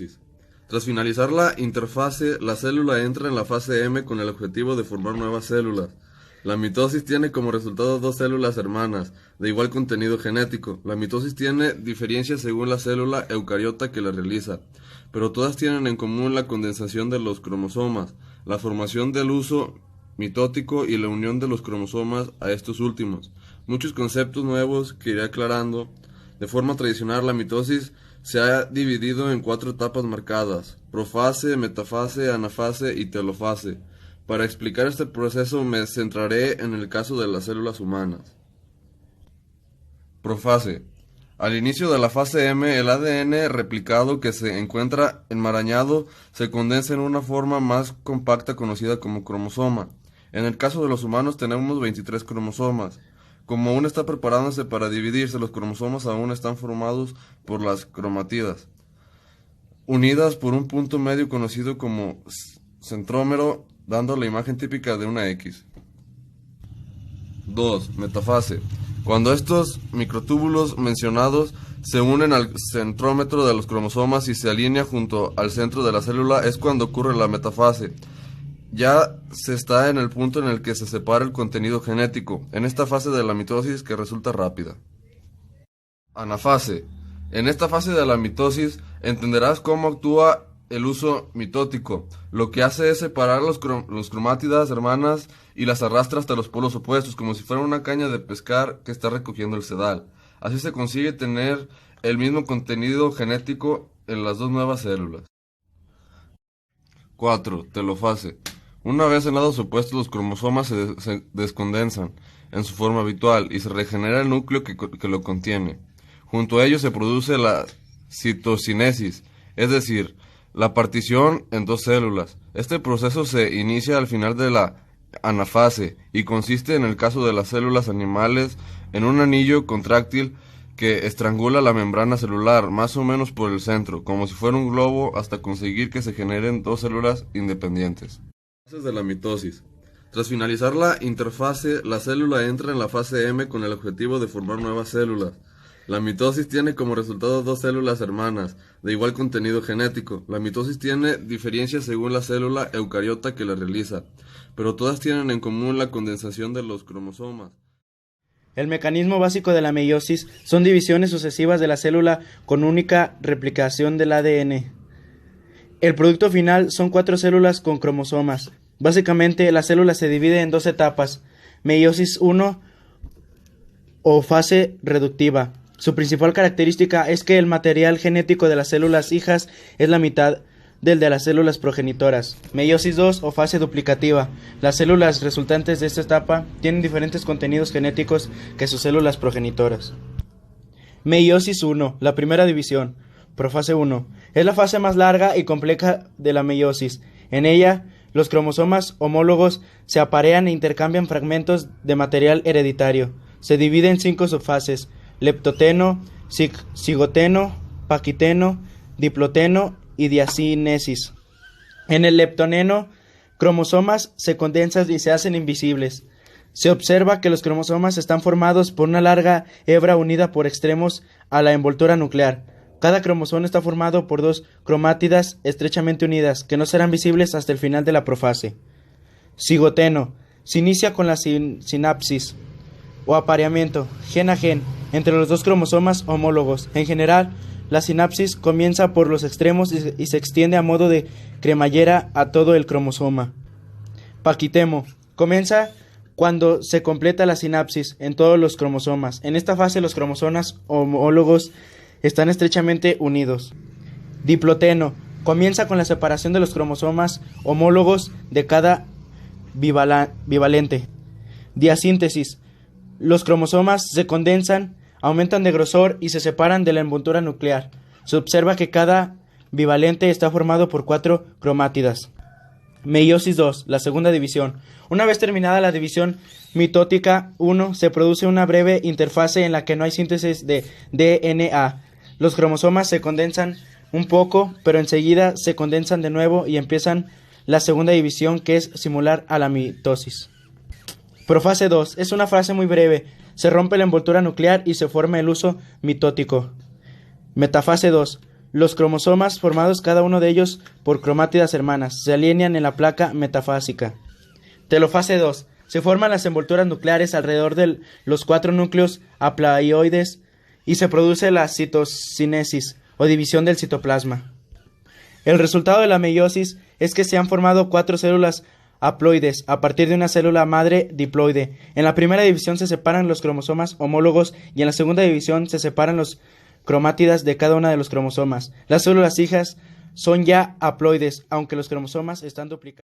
mitosis. Tras finalizar la interfase, la célula entra en la fase M con el objetivo de formar nuevas células. La mitosis tiene como resultado dos células hermanas, de igual contenido genético. La mitosis tiene diferencias según la célula eucariota que la realiza, pero todas tienen en común la condensación de los cromosomas, la formación del uso mitótico y la unión de los cromosomas a estos últimos. Muchos conceptos nuevos que iré aclarando. De forma tradicional, la mitosis se ha dividido en 4 etapas marcadas: profase, metafase, anafase y telofase. Para explicar este proceso me centraré en el caso de las células humanas. Profase. Al inicio de la fase M, el ADN replicado que se encuentra enmarañado se condensa en una forma más compacta conocida como cromosoma. En el caso de los humanos tenemos 23 cromosomas. Como aún está preparándose para dividirse, los cromosomas aún están formados por las cromátidas, unidas por un punto medio conocido como centrómero, dando la imagen típica de una X. 2. Metafase. Cuando estos microtúbulos mencionados se unen al centrómero de los cromosomas y se alinea junto al centro de la célula, es cuando ocurre la metafase. Ya se está en el punto en el que se separa el contenido genético, en esta fase de la mitosis que resulta rápida. Anafase. En esta fase de la mitosis entenderás cómo actúa el uso mitótico. Lo que hace es separar los cromátidas hermanas y las arrastra hasta los polos opuestos, como si fuera una caña de pescar que está recogiendo el sedal. Así se consigue tener el mismo contenido genético en las dos nuevas células. 4. Telofase. Una vez en lados opuestos, los cromosomas se descondensan en su forma habitual y se regenera el núcleo que lo contiene. Junto a ello se produce la citocinesis, es decir, la partición en dos células. Este proceso se inicia al final de la anafase y consiste, en el caso de las células animales, en un anillo contráctil que estrangula la membrana celular más o menos por el centro, como si fuera un globo, hasta conseguir que se generen dos células independientes. Fases de la mitosis. Tras finalizar la interfase, la célula entra en la fase M con el objetivo de formar nuevas células. La mitosis tiene como resultado dos células hermanas, de igual contenido genético. La mitosis tiene diferencias según la célula eucariota que la realiza, pero todas tienen en común la condensación de los cromosomas. El mecanismo básico de la meiosis son divisiones sucesivas de la célula con única replicación del ADN. El producto final son 4 células con cromosomas. Básicamente, la célula se divide en 2 etapas: meiosis 1 o fase reductiva. Su principal característica es que el material genético de las células hijas es la mitad del de las células progenitoras. Meiosis 2 o fase duplicativa. Las células resultantes de esta etapa tienen diferentes contenidos genéticos que sus células progenitoras. Meiosis 1, la primera división. Profase 1. Es la fase más larga y compleja de la meiosis. En ella, los cromosomas homólogos se aparean e intercambian fragmentos de material hereditario. Se divide en 5 subfases: leptoteno, cigoteno, paquiteno, diploteno y diacinesis. En el leptoneno, cromosomas se condensan y se hacen invisibles. Se observa que los cromosomas están formados por una larga hebra unida por extremos a la envoltura nuclear. Cada cromosoma está formado por 2 cromátidas estrechamente unidas, que no serán visibles hasta el final de la profase. Cigoteno. Se inicia con la sinapsis o apareamiento, gen a gen, entre los 2 cromosomas homólogos. En general, la sinapsis comienza por los extremos y se extiende a modo de cremallera a todo el cromosoma. Paquitemo. Comienza cuando se completa la sinapsis en todos los cromosomas. En esta fase, los cromosomas homólogos están estrechamente unidos. Diploteno. Comienza con la separación de los cromosomas homólogos de cada bivalente. Diasíntesis. Los cromosomas se condensan, aumentan de grosor y se separan de la envoltura nuclear. Se observa que cada bivalente está formado por 4 cromátidas. Meiosis 2, la segunda división. Una vez terminada la división mitótica 1, se produce una breve interfase en la que no hay síntesis de DNA. Los cromosomas se condensan un poco, pero enseguida se condensan de nuevo y empiezan la segunda división, que es similar a la mitosis. Profase 2 es una fase muy breve. Se rompe la envoltura nuclear y se forma el uso mitótico. Metafase 2. Los cromosomas, formados cada uno de ellos por cromátidas hermanas, se alinean en la placa metafásica. Telofase 2. Se forman las envolturas nucleares alrededor de los 4 núcleos haploides y se produce la citocinesis o división del citoplasma. El resultado de la meiosis es que se han formado 4 células haploides a partir de una célula madre diploide. En la primera división se separan los cromosomas homólogos y en la segunda división se separan los cromátidas de cada una de los cromosomas. Las células hijas son ya haploides, aunque los cromosomas están duplicados.